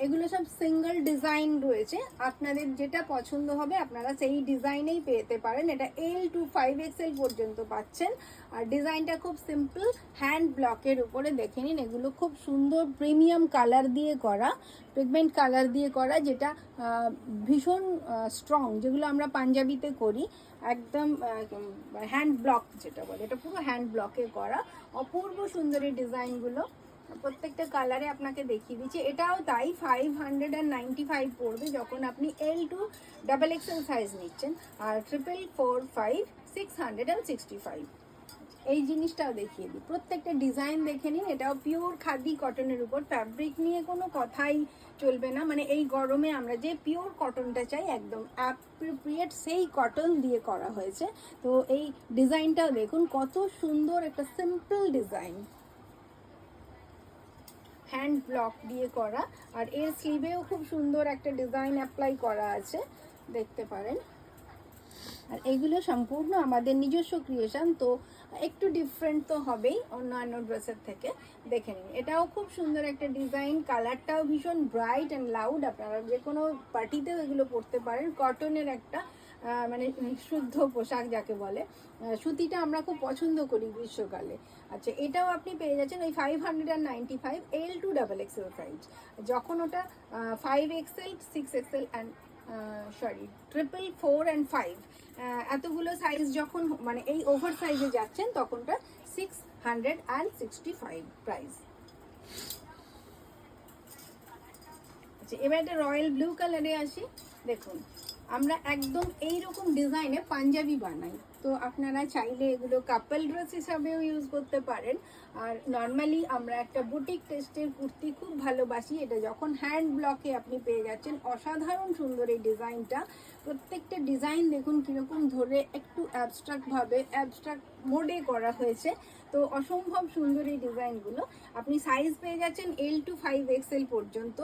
এগুলো সব single design রয়েছে, আপনাদের যেটা পছন্দ হবে আপনারা সেই ডিজাইনেই পেতে পারেন। এটা L to 5XL পর্যন্ত পাচ্ছেন। আর ডিজাইনটা খুব সিম্পল, হ্যান্ড ব্লকের উপরে দেখে নিন। এগুলো খুব সুন্দর প্রিমিয়াম কালার দিয়ে করা, পিগমেন্ট কালার দিয়ে করা, যেটা ভীষণ স্ট্রং, যেগুলো আমরা পাঞ্জাবিতে করি একদম হ্যান্ড ব্লক যেটা বলে, এটা পুরো হ্যান্ড ব্লকে করা। অপূর্ব সুন্দর এই ডিজাইনগুলো, প্রত্যেকটা কালারে আপনাকে দেখিয়ে দিচ্ছি। এটাও তাই 595 পড়বে যখন আপনি L to XXL সাইজ নিচ্ছেন। আর 445 665। এই জিনিসটাও দেখিয়ে দিই, প্রত্যেকটা ডিজাইন দেখে নিন। এটাও পিওর খাদি কটনের উপর, ফ্যাব্রিক নিয়ে কোনো কথাই চলবে না। মানে এই গরমে আমরা যে পিওর কটনটা চাই, একদম অ্যাপ্রোপ্রিয়েট সেই কটন দিয়ে করা হয়েছে। তো এই ডিজাইনটাও দেখুন, কত সুন্দর একটা সিম্পল ডিজাইন, হ্যান্ড ব্লক দিয়ে করা। আর এর স্লিভেও খুব সুন্দর একটা ডিজাইন অ্যাপ্লাই করা আছে, দেখতে পারেন। আর এগুলো সম্পূর্ণ আমাদের নিজস্ব ক্রিয়েশন, তো একটু ডিফারেন্ট তো হবেই অন্যান্য ড্রেসের থেকে। দেখে নিন, এটাও খুব সুন্দর একটা ডিজাইন, কালারটাও ভীষণ ব্রাইট অ্যান্ড লাউড। আপনারা যে কোনো পার্টিতেও এগুলো পরতে পারেন। কটনের একটা মানে শুদ্ধ পোশাক যাকে বলে, সুতিটা আমরা খুব পছন্দ করি গ্রীষ্মকালে। আচ্ছা, এটাও আপনি পেয়ে যাচ্ছেন ওই 595 L to XXL সাইজ। যখন ওটা 5XL 6XL and sorry 444 and 5 এতগুলো সাইজ যখন মানে এই ওভার সাইজে যাচ্ছেন, তখনটা 665 প্রাইস। আচ্ছা, এবার একটা রয়্যাল ব্লু কালারে আসি। দেখুন, আমরা একদম এইরকম ডিজাইনে পাঞ্জাবি বানাই, তো আপনারা চাইলে এগুলো কাপল ড্রেস হিসাবেও ইউজ করতে পারেন। আর নর্মালি আমরা একটা বুটিক টেস্টের কুর্তি খুব ভালোবাসি। এটা যখন হ্যান্ড ব্লকে আপনি পেয়ে যাচ্ছেন, অসাধারণ সুন্দর এই ডিজাইনটা। প্রত্যেকটা ডিজাইন দেখুন কীরকম ধরে একটু অ্যাবস্ট্রাক্টভাবে, অ্যাবস্ট্রাক্ট মোডে করা হয়েছে। তো অসম্ভব সুন্দর এই ডিজাইনগুলো। আপনি সাইজ পেয়ে যাচ্ছেন L to 5XL পর্যন্ত।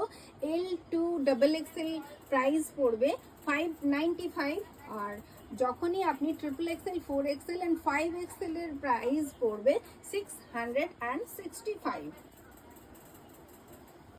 L to XXL প্রাইস পড়বে 595। আর যখনই আপনি XXL 4XL and 5XL এর প্রাইস পড়বে 665।